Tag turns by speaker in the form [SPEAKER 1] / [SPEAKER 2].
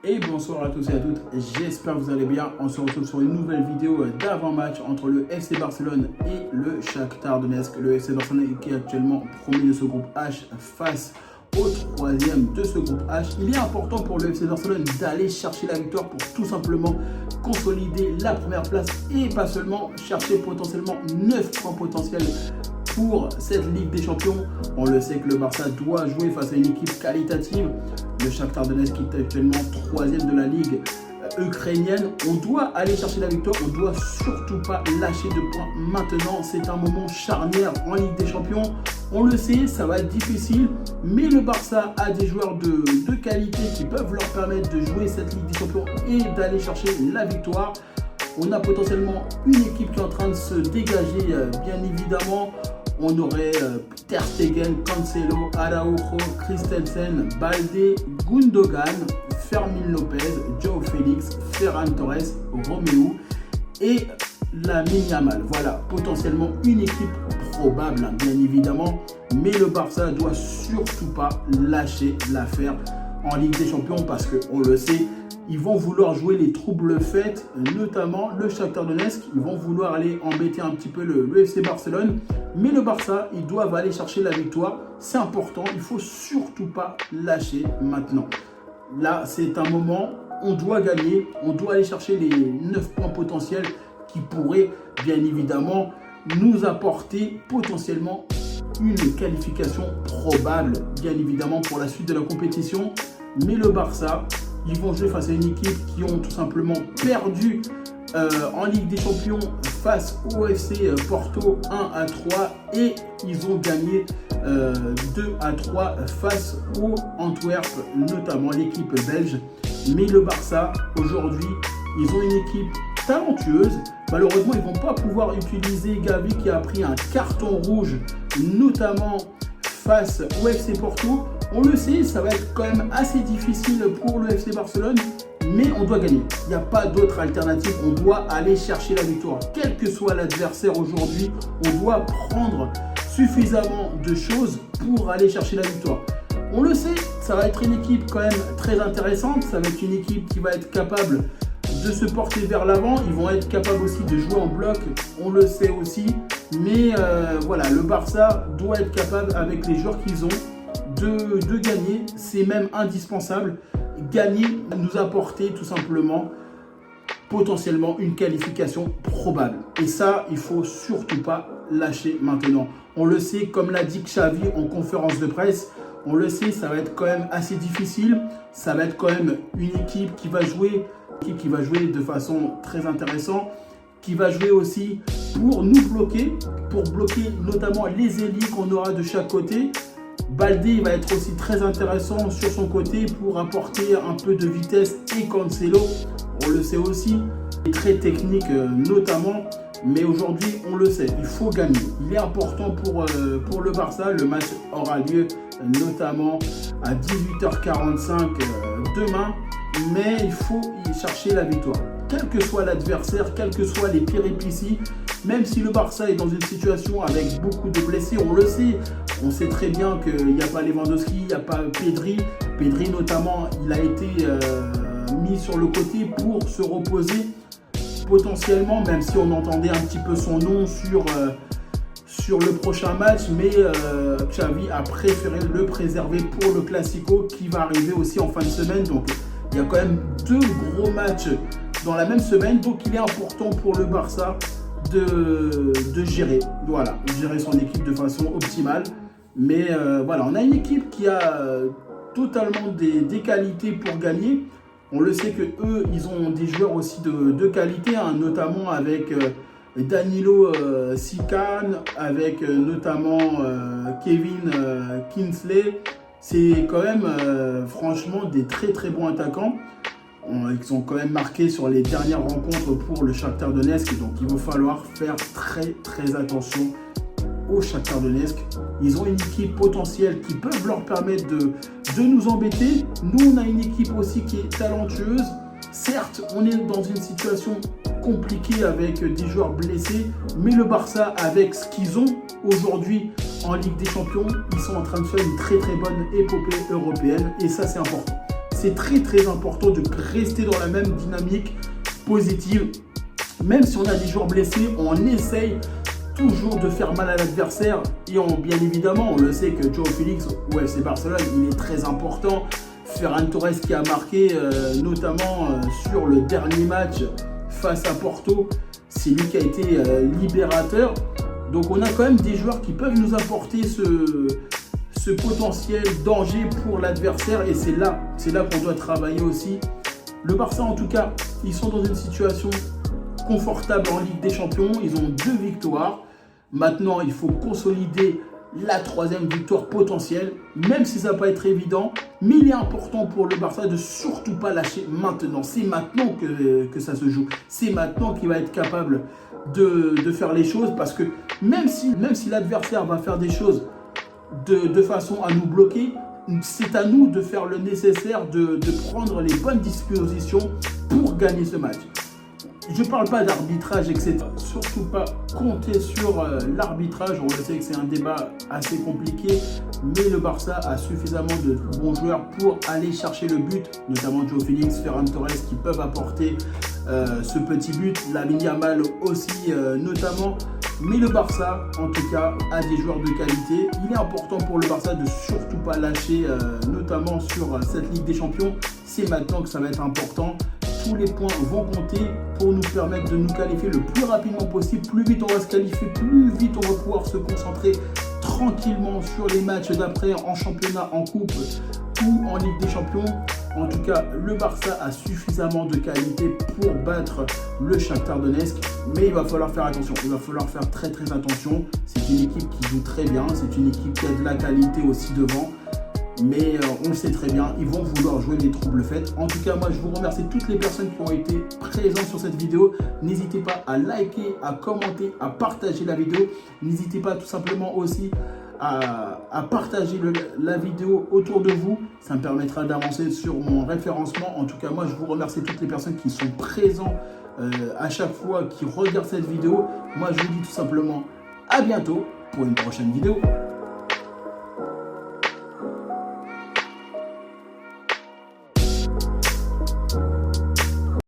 [SPEAKER 1] Et bonsoir à tous et à toutes, j'espère que vous allez bien. On se retrouve sur une nouvelle vidéo d'avant-match entre le FC Barcelone et le Shakhtar Donetsk. Le FC Barcelone qui est actuellement premier de ce groupe H face au troisième de ce groupe H. Il est important pour le FC Barcelone d'aller chercher la victoire pour tout simplement consolider la première place et pas seulement chercher potentiellement 9 points potentiels pour cette Ligue des Champions. On le sait que le Barça doit jouer face à une équipe qualitative. Le Shakhtar Donetsk qui est actuellement troisième de la Ligue ukrainienne. On doit aller chercher la victoire. On ne doit surtout pas lâcher de points maintenant. C'est un moment charnière en Ligue des Champions. On le sait, ça va être difficile. Mais le Barça a des joueurs de qualité qui peuvent leur permettre de jouer cette Ligue des Champions et d'aller chercher la victoire. On a potentiellement une équipe qui est en train de se dégager, bien évidemment. On aurait Ter Stegen, Cancelo, Araujo, Christensen, Balde, Gundogan, Fermin Lopez, Joao Félix, Ferran Torres, Romeu et Lamine Yamal. Voilà, potentiellement une équipe probable, hein, bien évidemment. Mais le Barça doit surtout pas lâcher l'affaire en Ligue des Champions parce qu'on le sait, ils vont vouloir jouer les troubles faits, notamment le Shakhtar Donetsk. Ils vont vouloir aller embêter un petit peu le FC Barcelone. Mais le Barça, ils doivent aller chercher la victoire. C'est important, il ne faut surtout pas lâcher maintenant. Là, c'est un moment, on doit gagner. On doit aller chercher les 9 points potentiels qui pourraient, bien évidemment, nous apporter potentiellement une qualification probable, bien évidemment, pour la suite de la compétition. Mais le Barça, ils vont jouer face à une équipe qui ont tout simplement perdu en Ligue des Champions face au FC Porto 1-3 et ils ont gagné 2-3 face au Antwerp, notamment l'équipe belge. Mais le Barça, aujourd'hui, ils ont une équipe talentueuse. Malheureusement, ils ne vont pas pouvoir utiliser Gavi qui a pris un carton rouge, notamment face au FC Porto. On le sait, ça va être quand même assez difficile pour le FC Barcelone, mais on doit gagner. Il n'y a pas d'autre alternative. On doit aller chercher la victoire. Quel que soit l'adversaire aujourd'hui, on doit prendre suffisamment de choses pour aller chercher la victoire. On le sait, ça va être une équipe quand même très intéressante. Ça va être une équipe qui va être capable de se porter vers l'avant. Ils vont être capables aussi de jouer en bloc. On le sait aussi. Mais voilà, le Barça doit être capable, avec les joueurs qu'ils ont, de gagner. C'est même indispensable. Gagner, nous apporter tout simplement potentiellement une qualification probable. Et ça, il ne faut surtout pas lâcher maintenant. On le sait, comme l'a dit Xavi en conférence de presse, on le sait, ça va être quand même assez difficile. Ça va être quand même une équipe qui va jouer de façon très intéressante, qui va jouer aussi pour nous bloquer, pour bloquer notamment les ailiers qu'on aura de chaque côté. Balde va être aussi très intéressant sur son côté pour apporter un peu de vitesse, et Cancelo, on le sait aussi, est très technique notamment, mais aujourd'hui on le sait, il faut gagner. Il est important pour le Barça. Le match aura lieu notamment à 18h45 demain, mais il faut y chercher la victoire. Quel que soit l'adversaire, quelles que soient les péripéties, même si le Barça est dans une situation avec beaucoup de blessés, on le sait. On sait très bien qu'il n'y a pas Lewandowski, il n'y a pas Pedri. Pedri notamment, il a été mis sur le côté pour se reposer potentiellement, même si on entendait un petit peu son nom sur le prochain match. Mais Xavi a préféré le préserver pour le Classico qui va arriver aussi en fin de semaine. Donc il y a quand même 2 gros matchs dans la même semaine. Donc il est important pour le Barça de gérer, voilà, gérer son équipe de façon optimale. Mais voilà, on a une équipe qui a totalement des qualités pour gagner. On le sait que eux, ils ont des joueurs aussi de qualité, hein, notamment avec Danilo Sican, avec notamment Kevin Kingsley. C'est quand même franchement des très très bons attaquants. Ils ont quand même marqué sur les dernières rencontres pour le Shakhtar Donetsk. Donc il va falloir faire très très attention au Shakhtar Donetsk. Ils ont une équipe potentielle qui peut leur permettre de nous embêter. Nous, on a une équipe aussi qui est talentueuse. Certes, on est dans une situation compliquée avec des joueurs blessés, mais le Barça, avec ce qu'ils ont aujourd'hui en Ligue des Champions, ils sont en train de faire une très très bonne épopée européenne et ça c'est important. c'est très très important de rester dans la même dynamique positive. Même si on a des joueurs blessés, on essaye toujours de faire mal à l'adversaire. Et bien évidemment, on le sait que João Félix au FC Barcelone, il est très important. Ferran Torres qui a marqué notamment sur le dernier match face à Porto, c'est lui qui a été libérateur. Donc on a quand même des joueurs qui peuvent nous apporter ce potentiel danger pour l'adversaire, et c'est là qu'on doit travailler aussi. Le Barça en tout cas, ils sont dans une situation confortable en Ligue des Champions, ils ont 2 victoires. Maintenant il faut consolider la 3e victoire potentielle, même si ça va pas être évident, mais il est important pour le Barça de surtout pas lâcher maintenant. C'est maintenant que ça se joue, c'est maintenant qu'il va être capable de faire les choses, parce que même si l'adversaire va faire des choses de façon à nous bloquer, c'est à nous de faire le nécessaire, de prendre les bonnes dispositions pour gagner ce match. Je ne parle pas d'arbitrage, etc. Surtout pas compter sur l'arbitrage. On le sait que c'est un débat assez compliqué, mais le Barça a suffisamment de bons joueurs pour aller chercher le but, notamment João Félix, Ferran Torres qui peuvent apporter ce petit but, Lamine Yamal aussi notamment. Mais le Barça, en tout cas, a des joueurs de qualité. Il est important pour le Barça de surtout pas lâcher, notamment sur cette Ligue des Champions. C'est maintenant que ça va être important. Tous les points vont compter pour nous permettre de nous qualifier le plus rapidement possible. Plus vite on va se qualifier, plus vite on va pouvoir se concentrer tranquillement sur les matchs d'après en championnat, en coupe ou en Ligue des Champions. En tout cas, le Barça a suffisamment de qualité pour battre le Shakhtar Donetsk, mais il va falloir faire attention, il va falloir faire très très attention. C'est une équipe qui joue très bien, c'est une équipe qui a de la qualité aussi devant. Mais on le sait très bien, ils vont vouloir jouer des troubles faits. En tout cas, moi, je vous remercie toutes les personnes qui ont été présentes sur cette vidéo. N'hésitez pas à liker, à commenter, à partager la vidéo. N'hésitez pas tout simplement aussi à partager la vidéo autour de vous. Ça me permettra d'avancer sur mon référencement. En tout cas, moi, je vous remercie toutes les personnes qui sont présentes à chaque fois, qui regardent cette vidéo. Moi, je vous dis tout simplement à bientôt pour une prochaine vidéo.